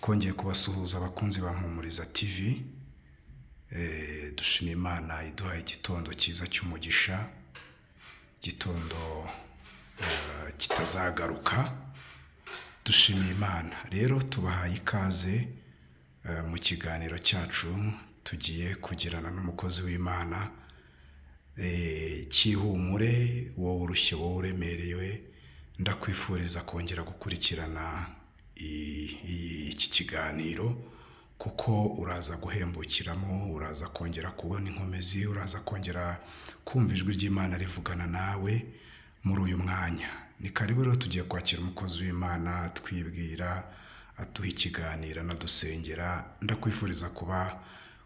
twongeye kubasuhuza abakunzi ba Mpumuriza TV. Dushima Imana iduhaye igitondo cyiza cy'umugisha, igitondo kitazagaruka. Dushima Imana. Rero tubahaye ikaze mu kiganiro cyacu tugiye kugirana n'umukozi w'Imana, cyihumure, wowe urushye, wowe uremerewe. Ndakwifuriza kongera gukurikirana iki kiganiro, kuko uraza guhembukiramo, uraza kongera kubona inkomezi, uraza kongera kumva ijwi ry'Imana rivugana nawe muri uyu mwanya. Ni karibu rero tugiye kwakira umukozi w'Imana twibwira, aduha ikiganiro, anadusengera. Ndakwifuriza kuba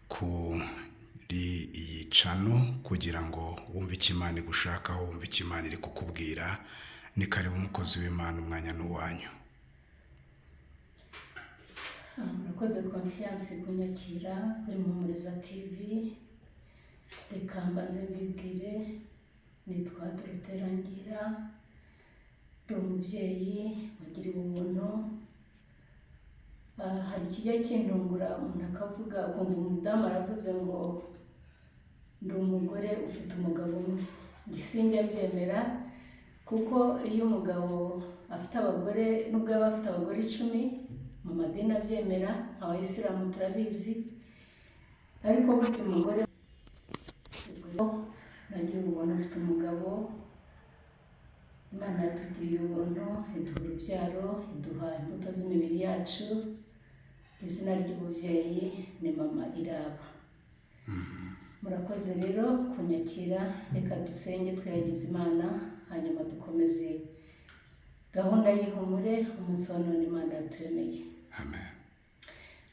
kuri iyi cano kugira ngo wumve icyo Imana igushakaho, wumve icyo Imana iri kukubwira. Ni karibu umukozi w'Imana, umwanya n'uwanyu. Murakoze confiance kunyakira kuri Mpumuriza TV. Reka mbanze mbibwire, nitwa Duterangira, ndi umubyeyi wagiriwe ubuntu. Hari ikijya kintungura, umuntu akavuga ukumva umudamu aravuze ngo ndi umugore ufite umugabo umwe. Njye sinjya mbyemera, kuko iyo umugabo afite abagore, nubwo yaba afite abagore 10 mu madini abyemera, abayisilamu turabizi, ariko burya umugore nagira ubuntu, afite umugabo. Imana yatugiriye ubuntu, iduha urubyaro, iduha imbuto z'imibiri yacu. Izina ry'ububyeyi ni mama Iraba. Murakoze rero kunyakira. Reka dusenge twiragiza Imana, hanyuma dukomeze gahunda y'ihumure umunsi wa none Imana yaturemeye. Amen.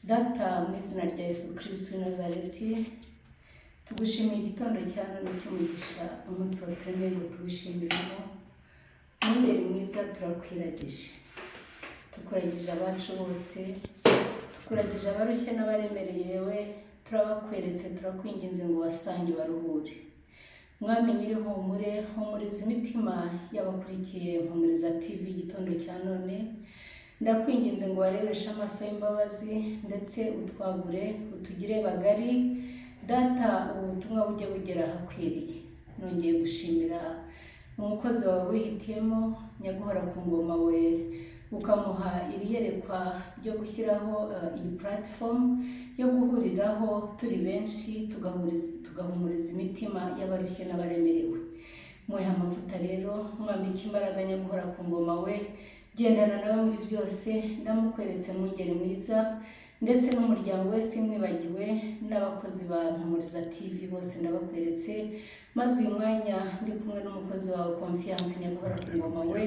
Data, mu izina rya Yesu Kristo w'i Nazareti, tugushimiye igitondo cya none cy'umugisha, umunsi waturemeye ngo tuwishimiremo. Mwungeri mwiza, turakwiragije, tukuragije abacu bose, tukuragije abarushye n'abaremerewe. Turabakweretse, turakwinginze ngo basange baruhure. Mwami nyir'ihumure, humuriza imitima y'abakurikiye Mpumuriza TV igitondo cya none. Ndakwinginze ngo warebeshe amaso y'imbabazi, ndetse utwagure, utugire bagari. Data, ubu butumwa bujye bugera ahakwiriye. Nongeye gushimira umukozi wawe wihitiyemo, nyaguhora ku ngoma we, ukamuha iyerekwa ryo gushyiraho iyi platform yo guhuriraho turi benshi, tugahumuriza imitima y'abarushye n'abaremerewe. Muhe amavuta rero, mwambike imbaraga, nyaguhora ku ngoma we, gendana nawe muri byose. Ndamukweretse mwungeri mwiza, ndetse n'umuryango we simwibagiwe, n'abakozi ba Mpumuriza TV bose ndabakweretse. Maze uyu mwanya ndi kumwe n'umukozi wawe confiance, nyaguhora ku ngoma we,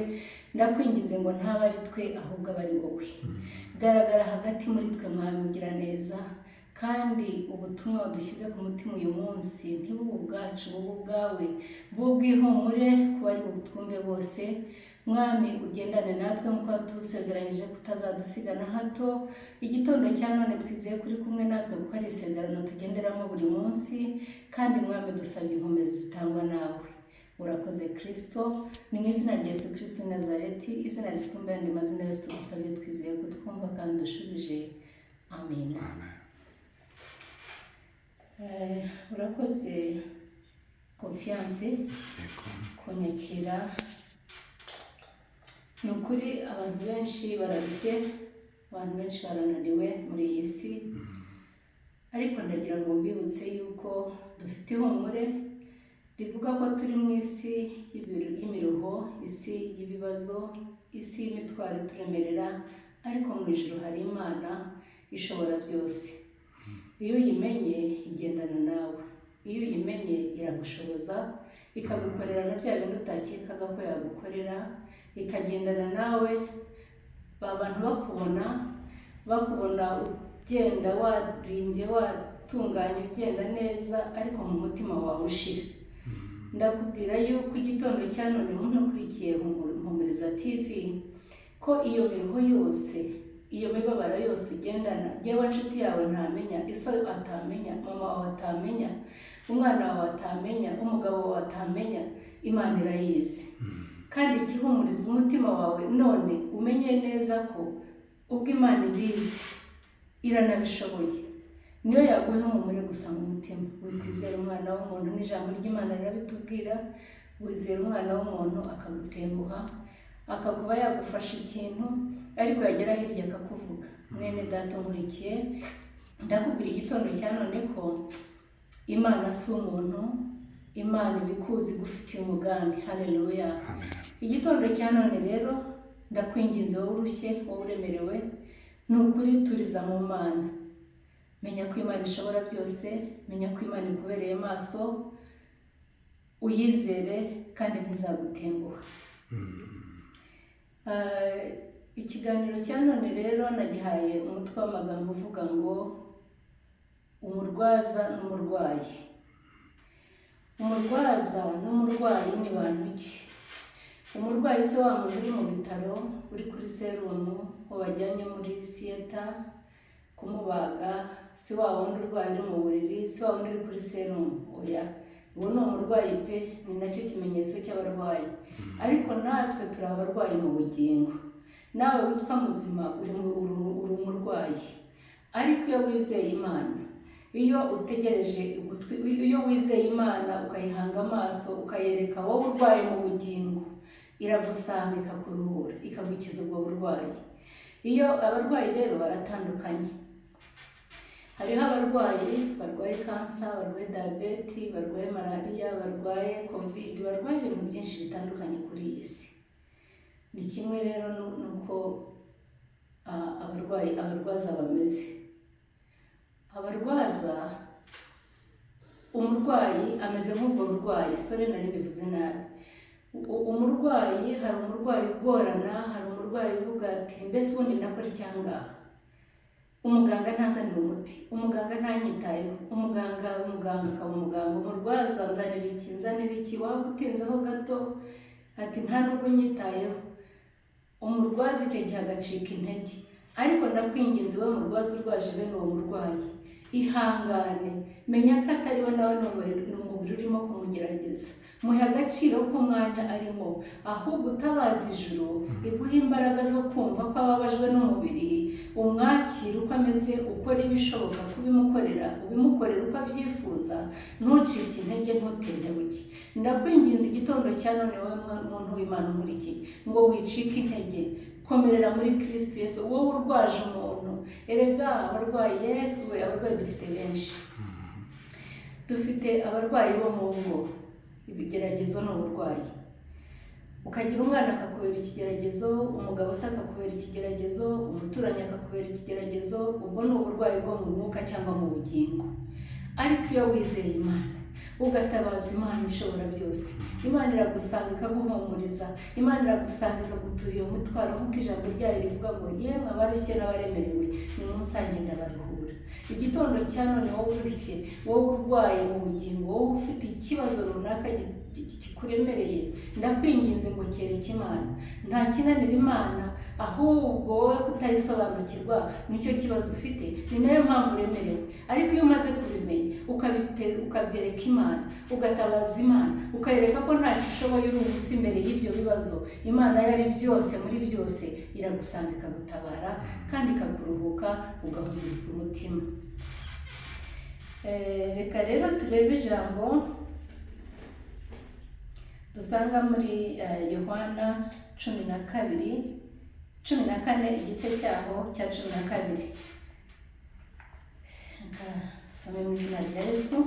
ndakwinginze ngo ntaba ari twe ahubwo aba ari wowe. Garagara hagati muri twe, Mwami ugira neza, kandi ubutumwa wadushyize ku mutima uyu munsi ntibube ubwacu, bube ubwawe, bube ubw'ihumure ku bari butwumve bose. Mwami ugendane natwe nk'uko tusezeranyije kutazadusiga na hato. Igitondo cya none twizeye kuri kumwe natwe, kuko ari isezerano tugenderamo buri munsi, kandi Mwami dusabye inkomezi zitangwa nawe. Urakoze Kristo, ni mu izina rya Yesu Kristo w'i Nazareti, izina risumba ayandi mazina yose tugusabye twizeye ko twumva kandi dushubije. Amen. Urakoze confiance kunyakira. Ni ukuri abantu benshi bararushye, abantu benshi barananiwe muri iyi si, ariko ndagira ngo mbibutse yuko dufite ihumure rivuga ko turi mu isi y'imiruho, isi y'ibibazo, isi y'imitwaro turemerera, ariko mu ijuru hari Imana ishobora byose. Iyo uyimenye igendana nawe, iyo uyimenye iragushoboza, ikagukorera na bya bintu utakekaga ko yagukorera, ikagendana nawe. Abantu bakubona ugenda warimbye, watunganye, ugenda neza, ariko mu mutima wawe ushira. Ndakubwira yuko igitondo cya none umuntu ukurikiye Mpumuriza TV, ko iyo miruho yose, iyo mibabaro yose ugendana, njyewe inshuti yawe ntamenya, iso atamenya, mama wawe atamenya, umwana wawe atamenya, umugabo wawe atamenya, Imana irayizi. Kandi igihumuriza umutima wawe none umenye neza ko ubwo Imana ibizi, iranabishoboye, niyo yaguha ihumure gusa mu mutima. Wikwizera umwana w'umuntu, n'ijambo ry'Imana rirabitubwira, wizera umwana w'umuntu akagutenguha, akakuba yagufasha ikintu, ariko yagera hirya akakuvuga. Mwene data nkurikiye, ndakubwira igitondo cya none ko Imana si umuntu, Imana ibikuzi gufitiye umugambi. Haleluya. Igitondo cya none rero ndakwinginze, wowe urushye, wowe uremerewe, ni ukuri turiza mu Mana. Menya ko Imana ishobora byose, menya ko Imana ikubereye maso, uyizere kandi ntizagutenguha. Ikiganiro cya none rero nagihaye umutwe w'amagambo uvuga ngo umurwaza n'umurwayi. Umurwaza n'umurwayi ni bantu ki? Umurwayi se wa muntu uri mu bitaro, uri kuri serumu, wabajyanye muri siyeta kumubaga, si wa wundi urwaye uri mu buriri, si wa wundi uri kuri serumu. Oya, uwo ni umurwayi pe, ni nacyo kimenyetso cy'abarwayi. Ariko natwe turi abarwayi mu bugingo. Nawe witwa muzima uri umurwayi. Ariko iyo wizeye Imana, iyo utegereje iyo wizeye Imana ukayihanga amaso, ukayereka wowe urwaye mu bugingo, iragusanga ikakuruhura, ikagukiza ubwo burwayi. Iyo abarwayi rero baratandukanye. Hariho abarwayi barwaye kansa, barwaye diyabete, barwaye malariya, barwaye covid, barwaye ibintu byinshi bitandukanye kuri iyi si. Ni kimwe rero nuko abarwaza bameze. Abarwaza, umurwayi ameze nk'ubwo burwayi. Sore nari mbivuze nabi. Umurwayi, hari umurwayi ugorana, hari umurwayi uvuga ati mbese ubundi ndakora icyangaha. Umuganga ntazanira umuti, umuganga ntanyitayeho, umuganga akaba umuganga. Umurwaza nzanira iki, waba utinzeho gato ati nta nubwo nyitayeho. Umurwaza icyo gihe agacika intege. Ariko ndakwinginze, we murwaza urwaje bene uwo murwayi, ihangane, menya ko atari we nawe n'umubiri urimo kumugerageza. Muhe agaciro k'umwanya arimo, ahubwo utabaza ijuru iguha imbaraga zo kumva ko ababajwe n'umubiri, umwakira uko ameze, ukora ibishoboka kubimukorera, ubimukorera uko abyifuza, ntucike intege, ntutentebuke. Ndakwinginze igitondo cya none, wowe muntu w'Imana nkurikiye, ngo wicike intege, komerera muri Kristo Yesu. Wowe urwaje umuntu, erega abarwayi Yesu we, abarwayi dufite benshi. Dufite abarwayi bo mu ngo, ibigeragezo ni uburwayi. Ukagira umwana akakubera ikigeragezo, umugabo se akakubera ikigeragezo, umuturanyi akakubera ikigeragezo. Ubwo ni uburwayi bwo mu mwuka cyangwa mu bugingo. Ariko iyo wizeye Imana, ugatabaza Imana ishobora byose, Imana iragusanga ikaguhumuriza, Imana iragusanga ikagutura iyo mutwaro, nk'uko ijambo ryayo rivuga ngo yemwe abarushye n'abaremerewe, munsange ndabaruhura. Igitondo cya none, wowe urushye, wowe urwaye mu bugingo, wowe ufite ikibazo runaka kikuremereye, ndakwinginze ngo kereke Imana. Nta kinanira Imana, ahubwo wowe kutayisobanukirwa nicyo kibazo ufite, ni nayo mpamvu uremerewe. Ariko iyo umaze kubimenya, ukabyereka Imana, ugatabaza Imana, ukayereka ko ntacyo ushoboye, uri ubusa imbere y'ibyo bibazo, Imana yari byose muri byose, iragusanga ikagutabara kandi ikakuruhuka, ugahumuriza umutima. Reka rero turebe ijambo dusanga muri Yohana 14 igice cyaho cya 12. Dusome mu izina rya Yesu.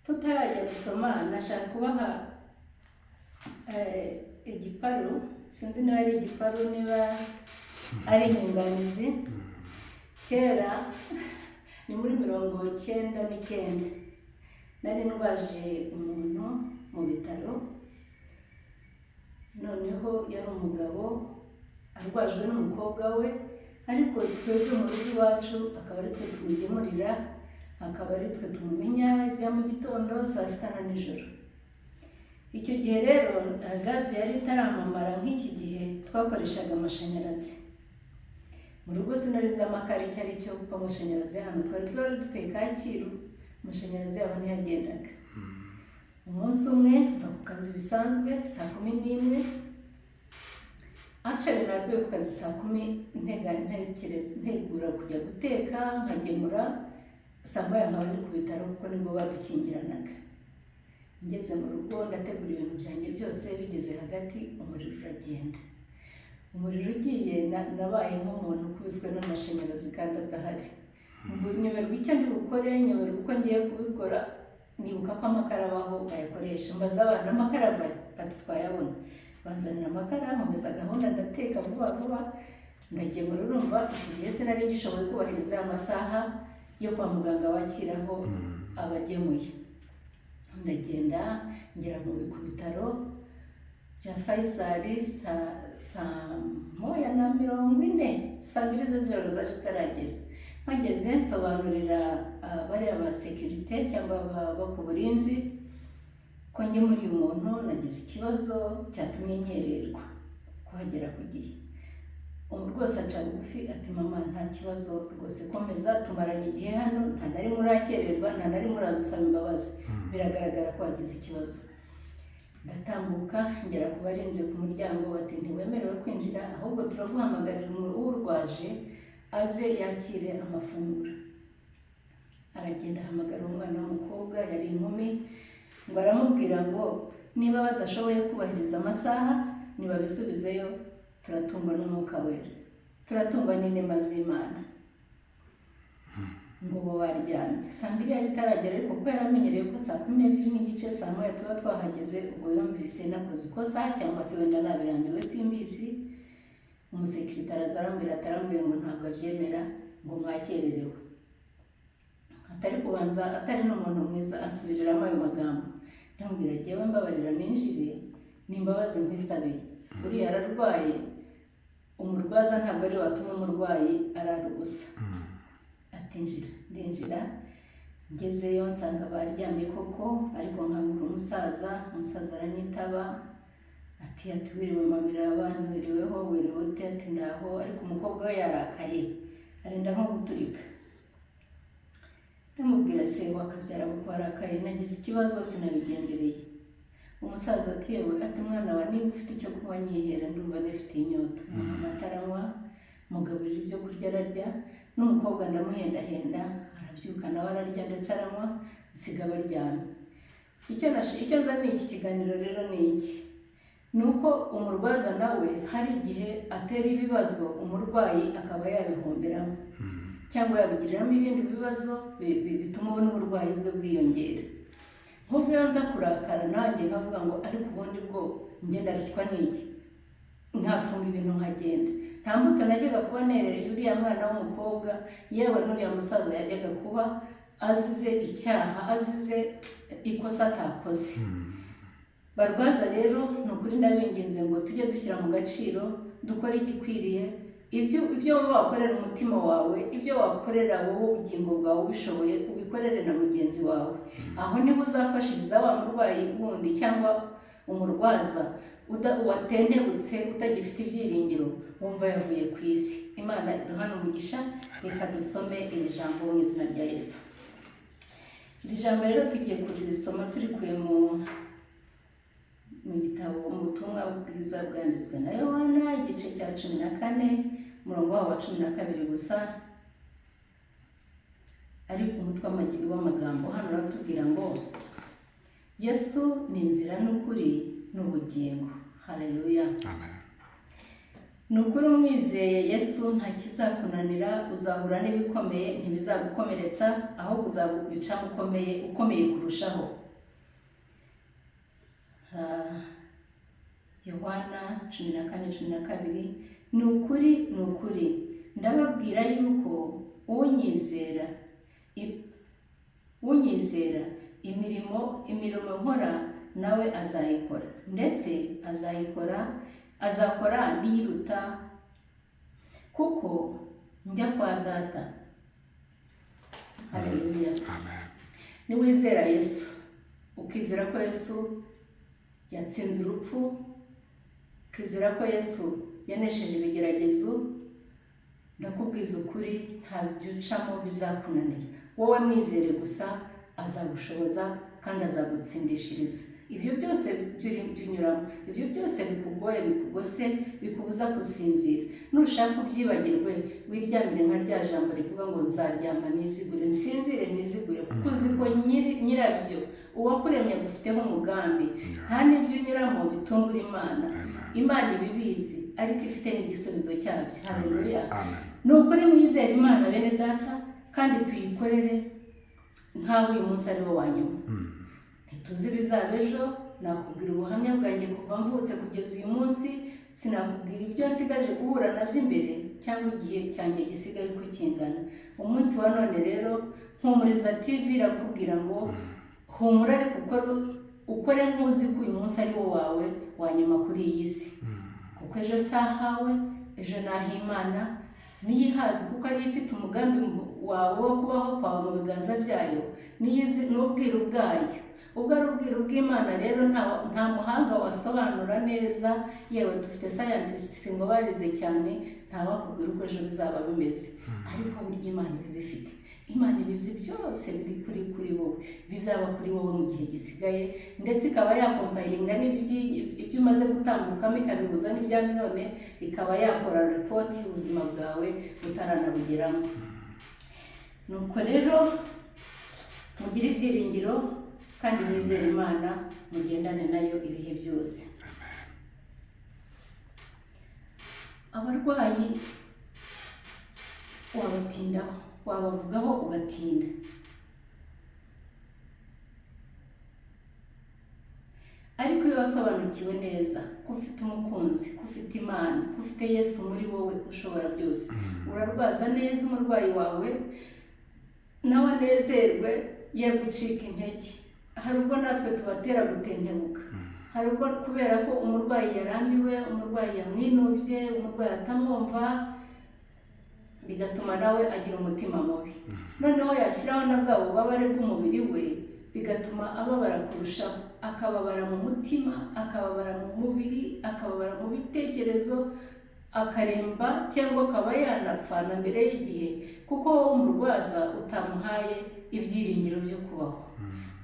Tutarajya gusoma, nashaka kubaha igiparu. Sinzi niba ari igiparu, niba ari inyunganizi. Kera ni muri 1999 nari ndwaje umuntu mu bitaro. Noneho yari umugabo arwajwe n'umukobwa we, ariko twebwe mu rugo iwacu akaba ari twe tumugemurira, akaba ari twe tumumenya ibya mu gitondo, saa sita na nijoro. Icyo gihe rero gaze yari itaramamara nk'iki gihe, twakoreshaga amashanyarazi. Mu rugo sinari nzi amakara icyo ari cyo, kuko amashanyarazi hano twari dufite Kacyiru, amashanyarazi yaho ntiyagendaga. Umunsi umwe mva ku kazi bisanzwe saa 11, Actually navuye ku kazi saa 10 ntegura kujya guteka nkagemura saa 9 nkaba ndi ku bitaro kuko nibwo badukingiranaga. Ngeze mu rugo ndategura ibintu byanjye byose, bigeze hagati umuriro uragenda. Umuriro ugiye nabaye nk'umuntu ukubiswe n'amashanyarazi kandi adahari. Nyoberwa icyo ndi bukore, nyoberwa uko ngiye kubikora, nibuka ko amakara abaho bayakoresha. Mbaza abana amakara bati twayabona. Banzanira amakara, nkomeza gahunda ndateka vuba vuba, ndagemura. Urumva igihe sinari gishoboye kubahiriza amasaha yo kwa muganga wakiraho abagemuye. Ndagenda ngera mu bitaro bya Faisal saa 1:40, saa 2 z'ijoro zari zitaragera. Mpageze nsobanurira bariya ba security cyangwa abo ku burinzi ko njye muri uyu muntu nagize ikibazo cyatumye nyererwa kuhagera ku gihe. Rwose aca bugufi ati mama nta kibazo rwose, komeza, tumaranye igihe hano, nta nari murakererwa, nta nari muraza usaba imbabazi, biragaragara ko wagize ikibazo. Ndatambuka ngera ku barinze ku muryango, bati ntiwemerewe kwinjira, ahubwo turaguhamagarira urwaje aze yakire amafunguro. Aragenda ahamagara umwana w'umukobwa, yari inkumi, ngo aramubwira ngo niba badashoboye kubahiriza amasaha nibabisubizeyo, turatungwa n'umwuka wera, turatungwa n'inema z'Imana. Ngo bo baryamye. Saa 2 yari itaragera, ariko kuko yaramenyereye ko saa 12:30 saa 1 tuba twahageze, ubwo yumvise nakoze ikosa cyangwa se wenda nabirambiwe simbizi. Umusekirite arambwira ngo ntabwo abyemera, ngo mwakererewe. Atari kubanza, atari n'umuntu mwiza, asubiriramo ayo magambo. Ndambwira jyewe mbabarira ninjire, nimbabazi nkwisabiye. Uriya ararwaye, umurwaza ntabwo ari watuma umurwayi arara ubusa. Ati njira. Ndinjira, ngezeyo nsanga baryamye koko, ariko nkangura umusaza aranyitaba. Ati wiriwe mamira abantu, wiriweho, wiriwe ute? Ati ndaho. Ariko umukobwa we yarakaye, arenda nko guturika. Ndamubwira se wakabyara ko warakaye, nagize ikibazo sinabigendereye. Umusaza ati yewe, ati mwana wa niba ufite icyo kunywa nyihera, ndumva nifite inyota. Amata aranywa, mugaburira ibyo kurya ararya, n'umukobwa ndamuhendahenda, arabyuka nawe ararya ndetse aranywa, nsiga baryamye. Icyo nzaniye iki kiganiro rero ni iki? Nuko umurwaza nawe hari igihe atera ibibazo umurwayi akaba yabihomberamo, cyangwa yabigiriramo ibindi bibazo bituma ubona uburwayi bwe bwiyongera. Nk'ubwo iyo nza kurakara nanjye nkavuga ngo ariko ubundi bwo ngenda rushywa n'iki, nkafunga ibintu nkagenda. Nta mbuto najyaga kuba nerereye uriya mwana w'umukobwa, yewe n'uriya musaza yajyaga kuba azize icyaha, azize ikosa atakoze. Barwaza rero ni ukuri ndabinginze ngo tujye dushyira mu gaciro, dukore igikwiriye. Ibyo wakorera umutima wawe, ibyo wakorera wowe ubugingo bwawe ubishoboye, ubikorere na mugenzi wawe. Aho niho uzafashiriza wa murwayi wundi cyangwa umurwaza watentebutse, utagifite ibyiringiro, wumva yavuye ku isi. Imana iduhane umugisha. Reka dusome iri jambo mu izina rya Yesu. Iri jambo rero tugiye kurisoma turikuye mu gitabo, mu butumwa bwiza bwanditswe na Yohana, igice cya 14, umurongo wa 12 gusa. Ariko umutwe w'amagambo hano uratubwira ngo Yesu ni inzira n'ukuri n'ubugingo. Haleluya. Amen. Nukuri umwizeye Yesu nta kizakunanira, uzahura n'ibikomeye ntibizagukomeretsa, ahubwo uzabica ukomeye kurushaho. Yohana 14:12. Nukuri ndababwira yuko unyizera imirimo nkora nawe azayikora, ndetse azakora niruta, kuko njya kwa data. Haleluya. Amen. Niwizera Yesu, ukizera ko Yesu yatsinze urupfu, ukizera ko Yesu yanesheje ibigeragezo, ndakubwiza ukuri nta byucamo bizakunanira. Wowe mwizere gusa, azagushoboza kandi azagutsindishiriza. ibyo byose byunyuramo, ibyo byose bikugoye, bikugose, bikubuza gusinzira. Nushaka ubyibagirwe, wiryamire nka rya jambo rivuga ngo nzaryama nizigure, nsinzire nizigure, kuko uzi ko nyirabyo uwakuremye agufiteho umugambi. Nta n'ibyo unyuramo bitungura Imana. Imana ibibizi, ariko ifite n'igisubizo cyabyo. Haleluya. Ni ukuri mwizere Imana bene data, kandi tuyikorere nkaho uyu munsi ari wo wa nyuma. Ntituzi ibizaba ejo. Nakubwira ubuhamya bwanjye kuva mvutse kugeza uyu munsi. Sinakubwira ibyo nsigaje guhura nabyo imbere, cyangwa igihe cyanjye gisigaye uko kingana. Umunsi wa none rero Mpumuriza TV irakubwira ngo humura, ariko ukore nk'uzi ko uyu munsi ari wo wawe wa nyuma kuri iyi si. Kuko ejo sahawe, ejo n'ah'Imana niyo ihazi, kuko ariyo ifite umugambi wawe wo kubaho kwawe mu biganza byayo, niyo izi n'ubwiru bwayo. Ubwo ari ubwiru bw'Imana rero nta muhanga wasobanura neza, yewe dufite scientists ngo barize cyane, ntawakubwira uko ejo bizaba bimeze. Ariko burya Imana ibifite. Imana ibizi byose biri kuri wowe, bizaba kuri wowe mu gihe gisigaye, ndetse ikaba yakompayiringa n'ibyo umaze gutambukamo, ikabihuza n'ibya none, ikaba yakora report y'ubuzima bwawe utaranabugeramo. Nuko rero mugire ibyiringiro, kandi mwizere Imana, mugendane nayo ibihe byose. Abarwayi wabatindaho, wabavugaho ugatinda. Ariko iyo wasobanukiwe neza ko ufite umukunzi, ko ufite Imana, ko ufite Yesu muri wowe ushobora byose, urarwaza neza umurwayi wawe, nawe anezerwe, ye gucika intege. Hari ubwo natwe tubatera gutentebuka, hari ubwo kubera ko umurwayi yarambiwe, umurwayi yamwinubye, umurwayi atamwumva, bigatuma nawe agira umutima mubi. Noneho yashyiraho na bwa bubabare bw'umubiri we, bigatuma ababara kurushaho, akababara mu mutima, akababara mu mubiri, akababara mu bitekerezo, akaremba, cyangwa akaba yanapfa na mbere y'igihe, kuko wowe umurwaza utamuhaye ibyiringiro byo kubaho.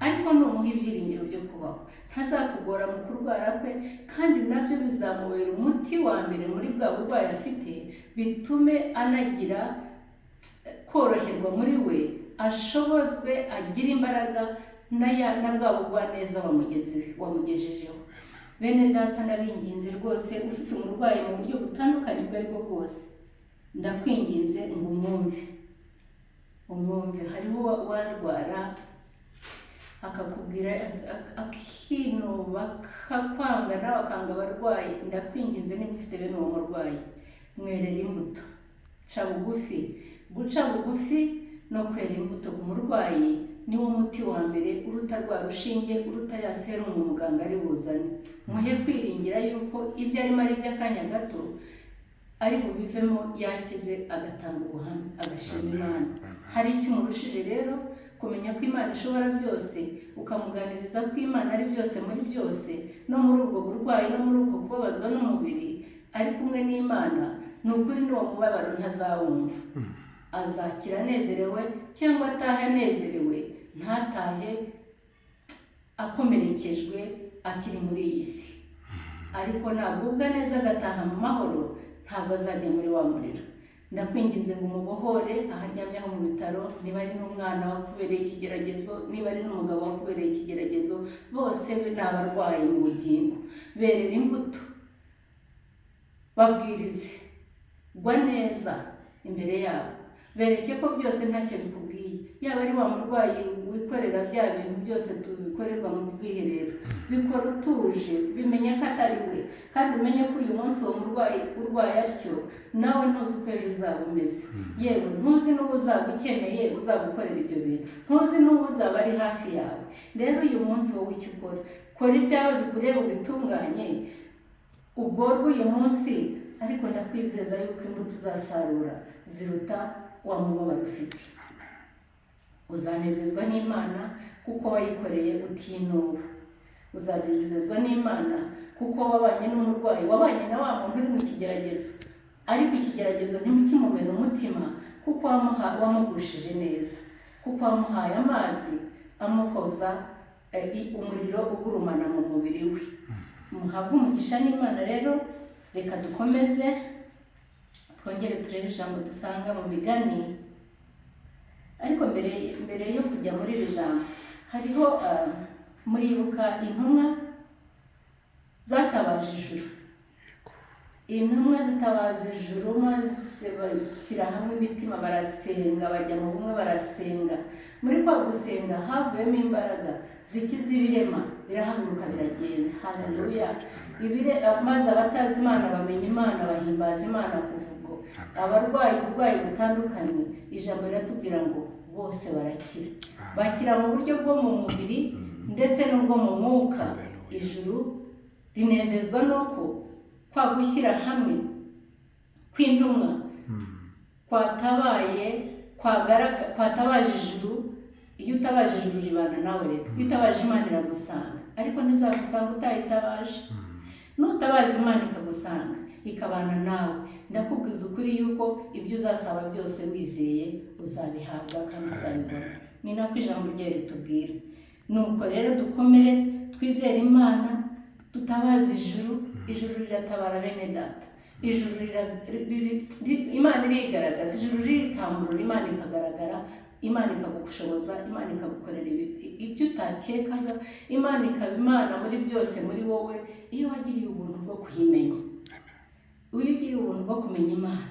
Ariko numuha ibyiringiro byo kubaho, ntazakugora mu kurwara kwe, kandi nabyo bizamubera umuti wa mbere muri bwa burwayi afite, bitume anagira koroherwa muri we, ashobozwe, agira imbaraga na bwa bugwaneza wamugejejeho. Bene data, nabinginze rwose, ufite umurwayi mu buryo butandukanye ubwo aribwo bwose, ndakwinginze ngo umwumve. Hariho warwara akakubwira, akinuba, akakwanga, nawe akanga abarwayi. Ndakwinginze, niba ufite bene uwo murwayi, mwerera imbuto, ca bugufi. Guca bugufi no kwera imbuto ku murwayi niwo muti wa mbere, uruta rwa rushinge, uruta ya serumu umuganga ari buzane. Muhe kwiringira yuko ibyo arimo ari by'akanya gato, ari bubivemo yakize, agatanga ubuhamya, agashima Imana. Hari icyo umurushije rero, kumenya ko Imana ishobora byose, ukamuganiriza ko Imana ari byose muri byose, no muri ubwo burwayi, no muri ubwo kubabazwa n'umubiri, ari kumwe n'Imana. Ni ukuri n'uwo mubabaro ntazawumva, azakira anezerewe, cyangwa atahe anezerewe, ntatahe akomerekejwe akiri muri iyi si. Ariko nagubwa neza agataha mu mahoro, ntabwo azajya muri wa muriro. Ndakwinginze ngo umubohore aho aryamye aho mu bitaro, niba ari n'umwana wakubereye ikigeragezo, niba ari n'umugabo wakubereye ikigeragezo, bose ni abarwayi mu bugingo. Berera imbuto, babwirize, gwa neza imbere yabo, bereke ko byose ntacyo bikubwiye. Yaba ari wa murwayi wikorera bya bintu byose tubikorerwa mu bwiherero, bikora utuje, bimenye ko atari we, kandi umenye ko uyu munsi uwo murwayi urwaye atyo, nawe ntuzi uko ejo uzaba umeze. Yewe ntuzi n'uwo uzaba ukeneye uzagukorera ibyo bintu, ntuzi n'uwo uzaba ari hafi yawe. Rero uyu munsi wowe icyo ukora, kora ibyawe bikureba, ubitunganye, ugorwe uyu munsi. Ariko ndakwizeza yuko imbuto uzasarura ziruta wa mubabaro ufite. Uzanezezwa n'Imana kuko wayikoreye utinuba. Uzanezezwa n'Imana kuko wabanye n'umurwayi, wabanye na wa muntu uri mu kigeragezo, ariko ikigeragezo ntimukimumena umutima, kuko wamugushije neza, kuko wamuhaye amazi amuhoza umuriro ugurumana mu mubiri we. Muhabwe umugisha n'Imana. Rero reka dukomeze twongere turebe ijambo dusanga mu Migani. Ariko mbere yo kujya muri iri jambo, hariho muribuka intumwa zatabaje ijuru. Intumwa zitabaza ijuru maze bashyira hamwe imitima barasenga, bajya mu bumwe barasenga. Muri kwa gusenga havuyemo imbaraga zikiza ibirema, birahaguruka biragenda. Haleluya. Maze abatazi Imana bamenya Imana, bahimbaza Imana kuvuga. Abarwayi uburwayi butandukanye, ijambo riratubwira ngo bose barakira. Bakira mu buryo bwo mu mubiri ndetse n'ubwo mu mwuka. Ijuru rinezezwa nuko kwa gushyira hamwe kw'intumwa kwatabaje ijuru. Iyo utabaje ijuru ribana nawe rero. Iyo utabaje Imana iragusanga, ariko ntizagusanga utayitabaje. Nutabaza Imana ikagusanga ikabana nawe, ndakubwiza ukuri yuko ibyo uzasaba byose wizeye uzabihabwa kandi uzabibona. Ni nako ijambo rye ritubwira. Nuko rero dukomere twizere Imana, tutabaza ijuru. Ijuru riratabara bene data. Ijuru Imana irigaragaza. Ijuru riritamburura, Imana ikagaragara. Imana ikagushoboza, Imana ikagukorera ibyo utakekaga. Imana ikaba Imana muri byose muri wowe, iyo wagiriye ubuntu bwo kuyimenya. Iyo ugiriye ubuntu bwo kumenya Imana,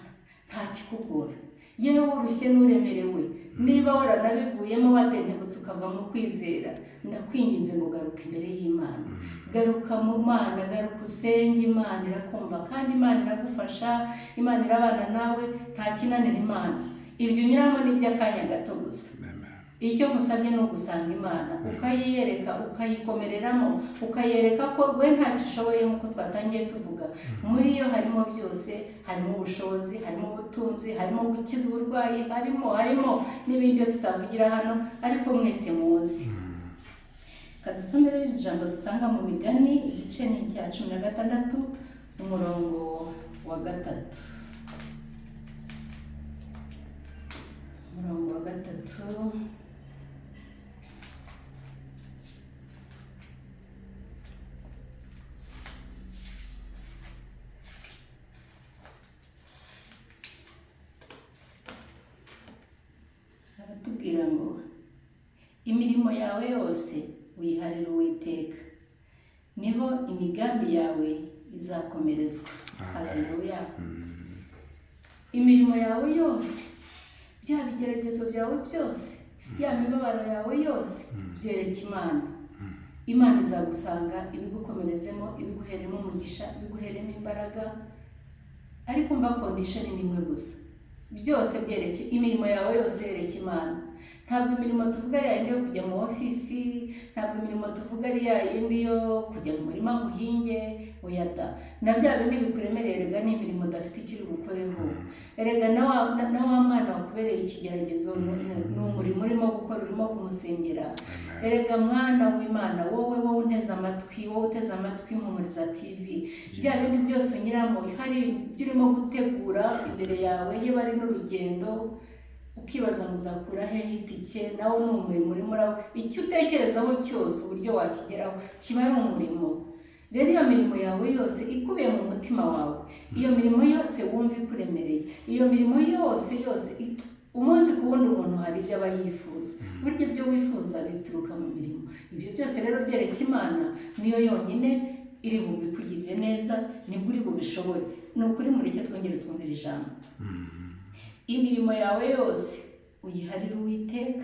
nta kikugora. Yewe urushye n'uremerewe, niba waranabivuyemo watentebutse ukava mu kwizera, ndakwinginze ngo garuka imbere y'Imana. Garuka mu Mana, garuka usenge. Imana irakumva kandi Imana iragufasha. Imana irabana nawe, nta kinanira Imana. Ibyo unyuramo ni by'akanya gato gusa. Icyo musabye ni ugusanga Imana, ukayiyereka, ukayikomereramo, ukayereka ko we ntacyo ushoboye. Nk'uko twatangiye tuvuga, muri yo harimo byose. Harimo ubushobozi, harimo ubutunzi, harimo gukiza uburwayi, harimo n'ibindi tutavugira hano, ariko mwese muzi. Kadusomere ijambo dusanga mu Migani, igice ni icya 16, umurongo wa 3. Umurongo wa 3. Haratubwira ngo imirimo yawe yose uyiharire Uwiteka, niho imigambi yawe izakomerezwa. Haleluya. Imirimo yawe yose, bya bigeragezo byawe byose, ya mibabaro yawe yose, byereke Imana. Imana izagusanga, ibigukomerezemo, ibiguheremo umugisha, ibiguheremo imbaraga. Ariko mba condition ni imwe gusa. Byose byereke imirimo yawe yose yereke Imana. Ntabwo imirimo tuvuga ari yindi yo kujya mu ofisi, ntabwo imirimo tuvuga ari yindi yo kujya mu murima ngo uhinge. Oya da, na bya bindi bikuremereye erega ni imirimo udafite icyo uri bukoreho. Erega na wa mwana wakubereye ikigeragezo ni umurimo urimo gukora, urimo kumusengera. Erega mwana w'Imana, wowe uteze amatwi Impumuriza TV, bya bindi byose unyuramo, hari ibyo urimo gutegura imbere yawe. Iyo bari n'urugendo ukibaza ngo uzakura hehe itike, nawe ni umurimo urimo uraho. Icyo utekerezaho cyose uburyo wakigeraho kiba ari umurimo. Rero iyo mirimo yawe yose ikubiye mu mutima wawe, iyo mirimo yose wumva ikuremereye, iyo mirimo yose umunsi ku wundi umuntu hari ibyo aba yifuza. Burya ibyo wifuza bituruka mu mirimo. Ibyo byose rero byereka Imana, niyo yonyine iri bubikugirire neza, nibwo uri bubishobore. Ni ukuri mureke twongere twumvire ijambo. Imirimo yawe yose uyiharire Uwiteka.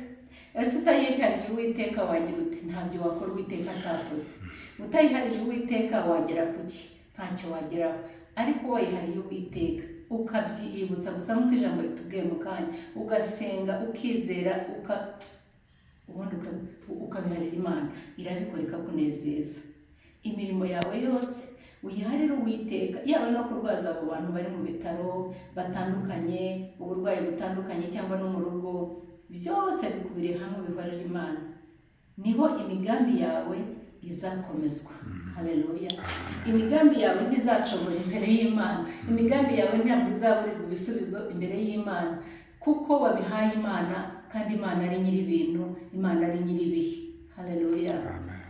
Ese utayihariye Uwiteka wagira uti ntabyo wakora Uwiteka atakoze. Utayihariye Uwiteka wagera kuki? Ntacyo wageraho. Ariko wayihariye Uwiteka ukabyibutsa gusa nk'uko ijambo ritubwiye mu kanya, ugasenga, ukizera, ubundi ukabiharira Imana, irabikora ikakunezeza. Imirimo yawe yose uyiharire Uwiteka, yaba no kurwaza abo bantu bari mu bitaro batandukanye, uburwayi butandukanye, cyangwa no mu rugo, byose bikubiriye hamwe biharira Imana, niho imigambi yawe izakomezwa. Haleluya. Imigambi yawe ntizacogora imbere y'Imana. Imigambi yawe ntabwo izaburirwa ibisubizo imbere y'Imana, kuko wabihaye Imana, kandi Imana ari nyiri ibintu, Imana ari nyiri ibihe. haleluya. amen.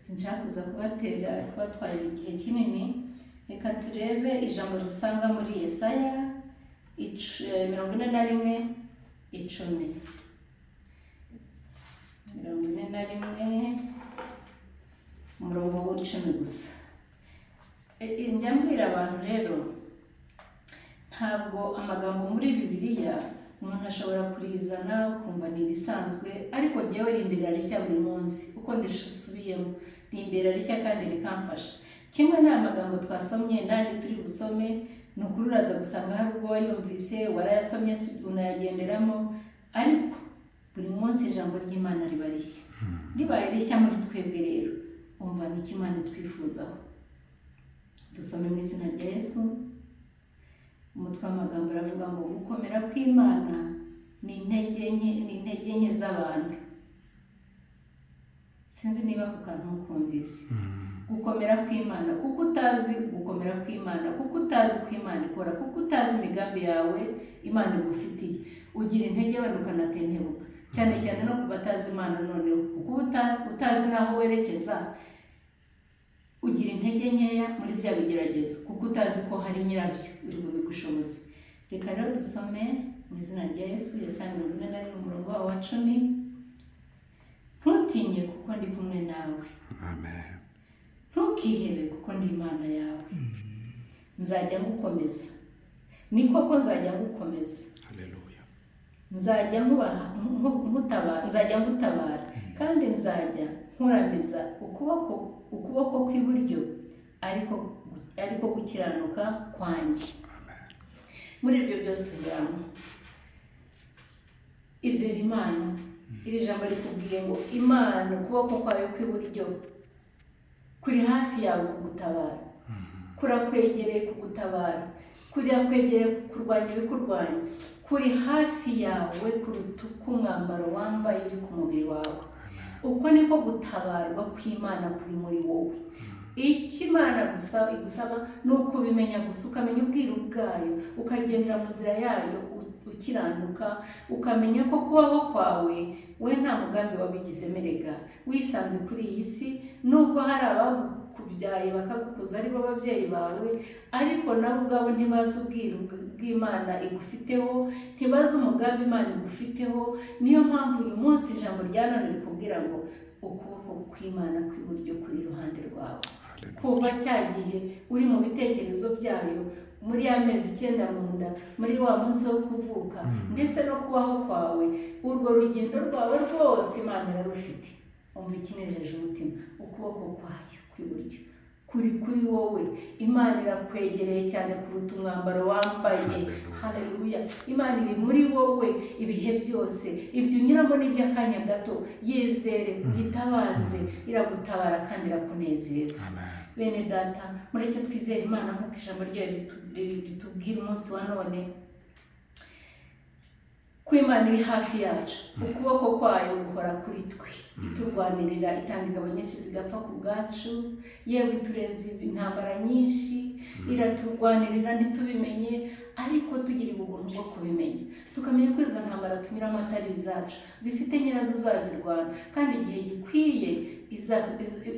Sinshaka kuza kubatwarira igihe kinini, reka turebe ijambo dusanga muri Yesaya 41:10. 41 umurongo w'10 gusa. Njya mbwira abantu rero, ntabwo amagambo muri Bibiliya umuntu ashobora kurizana ukumva ni ibisanzwe, ariko jyewe rimbere arishya buri munsi uko ndisubiyemo, rimbere arishya kandi rikamfasha. Kimwe n'aya magambo twasomye n'andi turi busome, ni ukuri uraza gusanga hari ubwo wayumvise warayasomye unayagenderamo, ariko buri munsi ijambo ry'Imana riba rishya. Ribaye rishya muri twebwe rero, umva n'icyo Imana itwifuzaho. Dusome mu izina rya Yesu. Umutwe w'amagambo aravuga ngo gukomera kw'Imana ni intege nke z'abantu. Sinzi niba ku kantu mukumvise. Gukomera kw'Imana, kuko utazi gukomera kw'Imana, kuko utazi uko Imana ikora, kuko utazi imigambi yawe Imana igufitiye, ugira intege wenda ukanatentebuka, cyane cyane no ku batazi Imana noneho, kuko utazi n'aho werekeza ugira intege nkeya muri bya bigeragezo, kuko utazi ko hari nyirabyo uri bubigushoboze. Reka rero dusome mu izina rya Yesu. Yesaya 41 umurongo wa 10. Ntutinye kuko ndi kumwe nawe, amen. ntukihebe kuko ndi Imana yawe, nzajya ngukomeza. Ni koko nzajya ngukomeza, haleluya. nzajya ngutabara, kandi nzajya nkuramiza ukuboko kw'iburyo, ariko gukiranuka kwanjye. Muri ibyo byose rero izera Imana. Iri jambo rikubwiye ngo Imana ukuboko kwayo kw'iburyo kuri hafi yawe kugutabara, kurakwegereye kugutabara, kurakwegereye kurwanya ibikurwanya, kuri hafi yawe kuruta uko umwambaro wambaye uri ku mubiri wawe. Uko niko gutabarwa kw'Imana kuri muri wowe. Icyo Imana igusaba ni ukubimenya gusa, ukamenya ubwiru bwayo, ukagendera mu nzira yayo ukiranuka, ukamenya ko kubaho kwawe we nta mugambi wabigizemo. Erega wisanze kuri iyi si, nubwo hari abakubyaye bakagukuza ari bo babyeyi bawe, ariko nabo ubwabo ntibazi ubwiru bw'Imana igufiteho, ntibazi umugambi Imana igufiteho. Niyo mpamvu uyu munsi ijambo rya none rikubwira ngo ukuboko kw'Imana kw'iburyo kuri iruhande rwawe. Kuva cya gihe uri mu bitekerezo byayo, muri ya mezi 9 mu nda, muri wa munsi wo kuvuka, ndetse no kubaho kwawe, urwo rugendo rwawe rwose Imana irarufite. Umva ikinejeje umutima, ukuboko kwayo kw'iburyo kuri wowe. Imana irakwegereye cyane kuruta umwambaro wambaye. Haleluya. Imana iri muri wowe ibihe byose, ibyo unyuramo n'iby'akanya gato. Yizere, uyitabaze, iragutabara kandi irakunezeza. Bene data, mureke twizere Imana nk'uko ijambo ryayo ritubwira umunsi wa none, ko Imana iri hafi yacu. Ukuboko kwayo guhora kuri twe, iturwanirira, itanga ingabo nyinshi zigapfa ku bwacu, yewe iturenza intambara nyinshi, iraturwanirira ntitubimenye, ariko tugira ubuntu bwo kubimenya, tukamenya ko izo ntambara tunyuramo atari izacu, zifite nyirazo zazirwana, kandi igihe gikwiye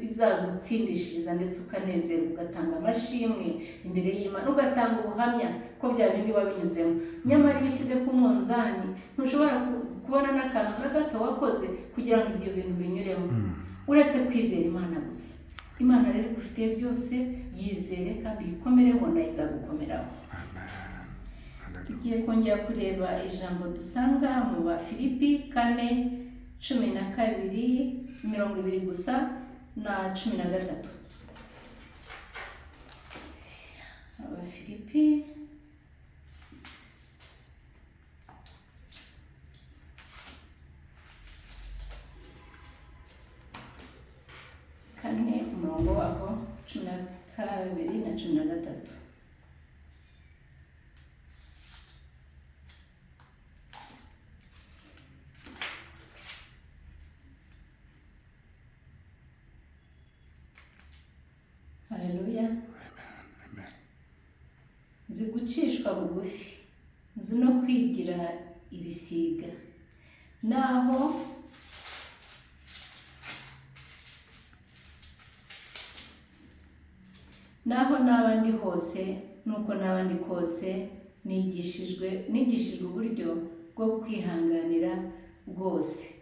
izagutsindishiriza, ndetse ukanezerwa, ugatanga amashimwe imbere y'Imana, ugatanga ubuhamya ko bya bindi wabinyuzemo. Nyamara iyo ushyize ku munzani, ntushobora kubona n'akantu na gato wakoze kugira ngo ibyo bintu binyuremo, uretse kwizera Imana gusa. Imana rero igufitiye byose, yizere kandi uyikomereho, nayo izagukomeraho. Tugiye kongera kureba ijambo dusanga mu Bafilipi 4:12 gusa na 13. Abafilipi kane umurongo waho 12 na 13. Haleluya. Nzi gucishwa bugufi, nzi no kwigira ibisiga, naho n'abandi hose nuko n'abandi kose nigishijwe uburyo bwo kwihanganira bwose,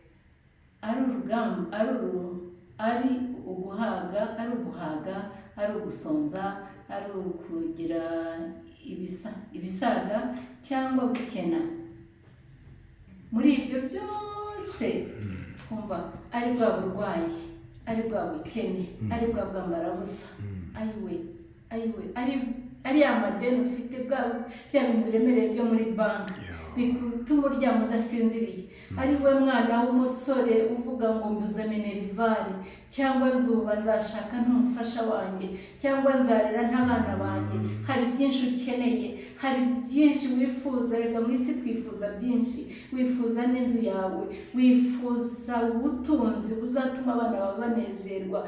ari uguhaga, ari ugusonza, ari ukugira ibisaga cyangwa gukena. Muri ibyo byose kumva ari bwa burwayi, ari bwa bukene, ari bwa bwambarabusa, ari amadeni ufite, bya bintu biremereye byo muri banki bituma uryama udasinziriye, ari we mwana w'umusore uvuga ngo mbuze minerivare, cyangwa nzuba nzashaka n'umufasha wanjye, cyangwa nzarera n'abana banjye. Hari byinshi ukeneye, hari byinshi wifuza. Reka mu isi twifuza byinshi. Wifuza n'inzu yawe, wifuza ubutunzi buzatuma abana bawe banezerwa,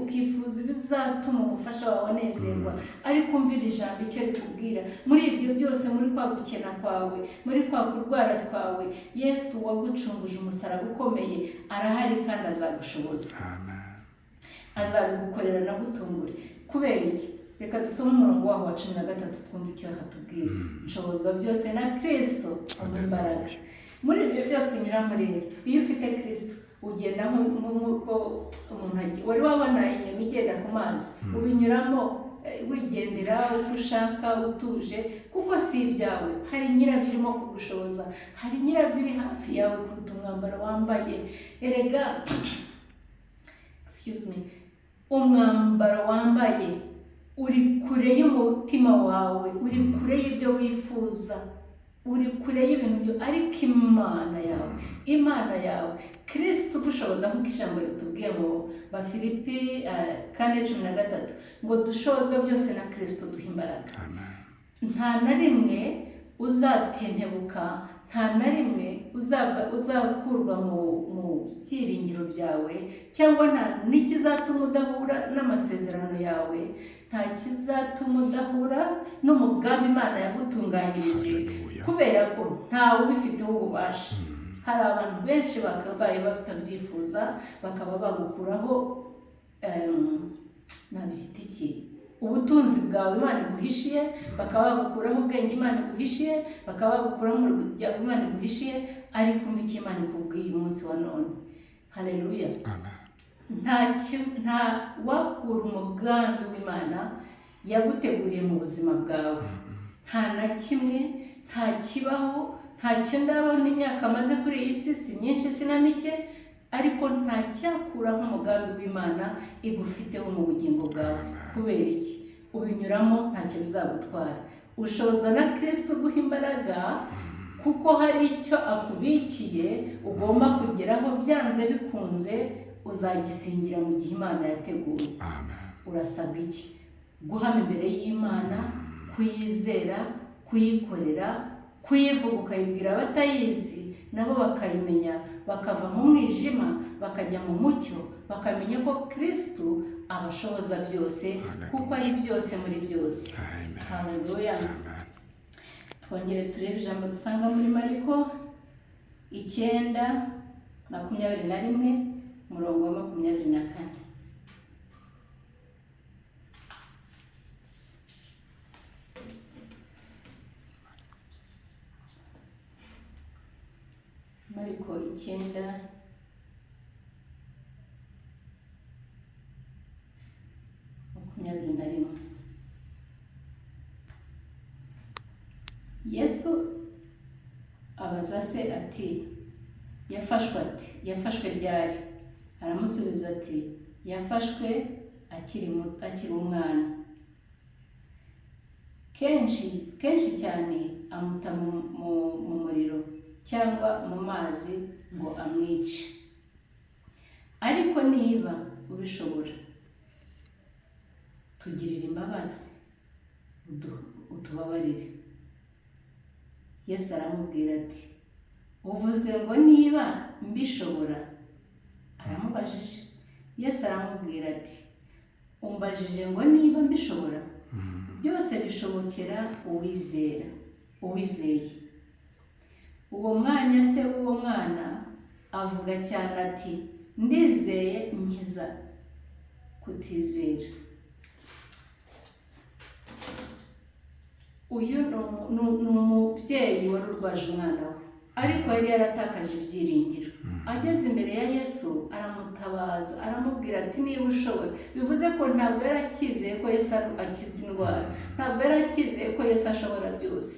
ukifuza ibizatuma umufasha wawe anezerwa. Ariko umvira ijambo icyo rikubwira. Muri ibyo byose, muri kwa gukena kwawe, muri kwa kurwara kwawe, Yesu wagucunguje umusaraba ukomeye arahari kandi azagushoboza. Azabigukorera nagutungure. Kubera iki? Reka dusome umurongo waho wa 13 twumve icyo hatubwira. Nshobozwa byose na Kristo imbaraga. Muri ibyo byose nyuramo rero, iyo ufite Kristo ugenda nk'uko umuntu wari wabona inyoni igenda ku mazi, ubinyuramo wigendera uko ushaka utuje, kuko si ibyawe. Hari nyirabyo urimo kugushoboza, hari nyirabyo uri hafi yawe kuruta umwambaro wambaye. Erega umwambaro wambaye uri kure y'umutima wawe, uri kure y'ibyo wifuza, uri kure y'ibintu, ariko Imana yawe Kristo ugushoboza, nk'uko ijambo ritubwiye mu Bafilipi 4:13 ngo dushobozwe byose na Kristo duha imbaraga. Nta na rimwe uzatentebuka, nta na rimwe uzakurwa mu byiringiro byawe, cyangwa nta n'ikizatuma udahura n'amasezerano yawe, nta kizatuma udahura n'umugambi Imana yagutunganyirije, kubera ko ntawe ubifiteho ububasha. Hari abantu benshi bakabaye batabyifuza, bakaba bagukuraho nabyita ubutunzi bwawe Imana iguhishiye, bakaba bagukuraho ubwenge Imana iguhishiye, bakaba bagukuraho umuryango Imana iguhishiye. Ariko umva icyo Imana ikubwiye uyu munsi wa none. Haleluya. Nta wakura umugambi w'Imana yaguteguriye mu buzima bwawe. Nta na kimwe, nta kibaho, ntacyo ndabona. Imyaka maze kuri iyi si si myinshi si na mike, ariko nta cyakuraho umugambi w'Imana igufiteho mu bugingo bwawe. Kubera iki? Ubinyuramo ntacyo bizagutwara. Ushobozwa na Kristo guha imbaraga, kuko hari icyo akubikiye ugomba kugeraho. Byanze bikunze uzagisingira mu gihe Imana yateguye. Urasabwa iki? Guhama imbere y'Imana, kuyizera, kuyikorera, kuyivuga ukayibwira abatayizi, nabo bakayimenya, bakava mu mwijima bakajya mu mucyo, bakamenya ko Kristo abashoboza byose, kuko ari byose muri byose. Haleluya. Twongere turebe ijambo dusanga muri Mariko 9:21 umurongo wa 24. Mariko 9:21. Yesu abaza se ati, yafashwe ryari? Aramusubiza ati, yafashwe akiri umwana. Kenshi cyane amuta mu muriro cyangwa mu mazi ngo amwice. Ariko niba ubishobora, tugirire imbabazi, utubabarire. Yesu aramubwira ati, uvuze ngo niba mbishobora? Aramubajije. Yesu aramubwira ati, umbajije ngo niba mbishobora? Byose bishobokera uwizeye. uwo mwanya se w'uwo mwana avuga cyane ati ndizeye nkiza kutizera. Uyu ni umubyeyi wari urwaje umwana we, ariko yari yaratakaje ibyiringiro. Ageze imbere ya Yesu aramutabaza, aramubwira ati niba ushobora. Bivuze ko ntabwo yari akizeye ko Yesu akiza indwara, ntabwo yari akizeye ko Yesu ashobora byose.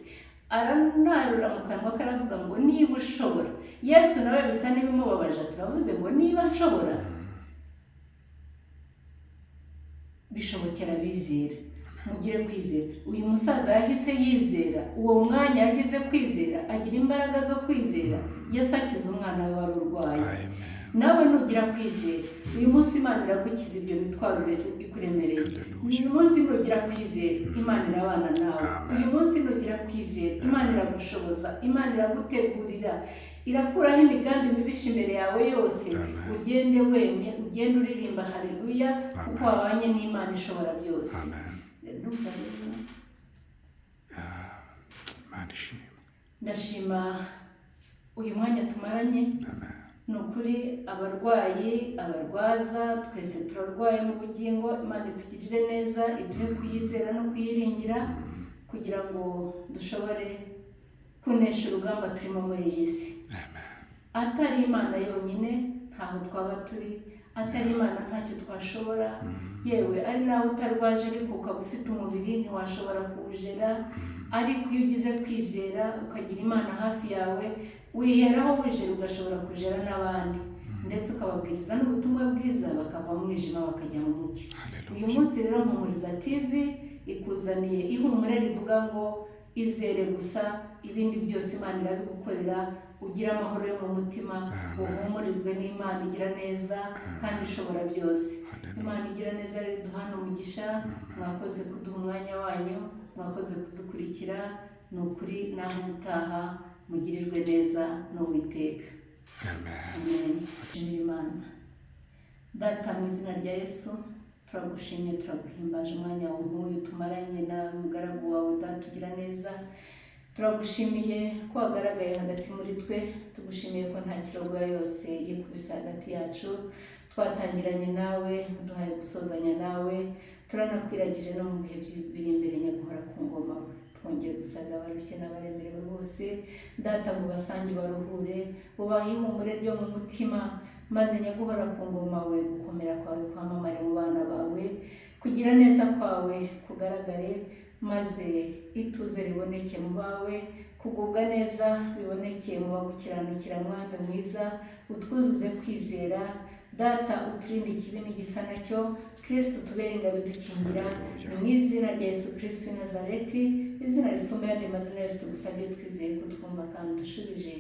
Aranarura mu kanwa ke aravuga ngo niba ushobora. Yesu nawe bisa n'ibimubabaje, turavuze ngo niba nshobora, bishobokera bizera. Mugire kwizera. Uyu musaza yahise yizera, uwo mwanya yagize kwizera, agira imbaraga zo kwizera. Yesu akiza umwana we wari urwaye. Nawe nugira kwizera, uyu munsi Imana iragukiza ibyo bitwaro ikuremereye. Uyu munsi nugira kwizera, Imana irabana nawe. Uyu munsi nugira kwizera, Imana iragushoboza, Imana iragutegurira, irakuraho imigambi mibisha imbere yawe yose. Ugende wemye, ugende uririmba haleluya, kuko wabanye n'Imana ishobora byose. Ndashima uyu mwanya tumaranye. Ni ukuri abarwayi, abarwaza, twese turarwaye mu bugingo. Imana itugirire neza, iduhe kuyizera no kuyiringira, kugira ngo dushobore kunesha urugamba turimo muri iyi si. Atari Imana yonyine ntaho twaba turi, atari Imana ntacyo twashobora. Yewe ari nawe utarwaje ariko ukaba ufite umubiri ntiwashobora kuwujera. Ariko iyo ugize kwizera ukagira Imana hafi yawe, wiheraho wijera ugashobora kujera n'abandi, ndetse ukababwiriza n'ubutumwa bwiza bakava mu mwijima bakajya mu mucyo. Uyu munsi rero Mpumuriza TV ikuzaniye ihumure rivuga ngo izere gusa, ibindi byose Imana irabigukorera. Ugira amahoro yo mu mutima, uhumurizwe n'Imana igira neza kandi ishobora byose. Imana igira neza rero iduhana umugisha. Mwakoze kuduha umwanya wanyu, mwakoze kudukurikira. Ni ukuri naho utaha mugirirwe neza n'Uwiteka. Amen. Shimira Imana. Data mu izina rya Yesu turagushimye, turaguhimbaje umwanya wawe nk'uyu tumaranye na mugaragu wawe. Data ugira neza, turagushimiye ko wagaragaye hagati muri twe. Tugushimiye ko nta kirogoya yose yikubise hagati yacu. Twatangiranye nawe, uduhaye gusozanya nawe. Turanakwiragije no mu bihe biri imbere nyaguhora ku ngoma we. Twongeye gusaba abarushye n'abaremerewe bose. Data ngo basange baruhure, ubahe ihumure ryo mu mutima, maze nyaguhora ku ngoma we gukomera kwawe kwamamare mu bana bawe. Kugira neza kwawe kugaragare, maze ituze riboneke mu bawe. Kugubwa neza biboneke mu bagukiranukira Mwami mwiza. Utwuzuze kwizera Data, uturinde ikibi n'igisa nacyo. Kristo tubere ingabo idukingira. Mu izina rya Yesu Kristo w'i Nazareti, izina risumba ayandi mazina yose tugusabye twizeye ko twumva kandi dushubije.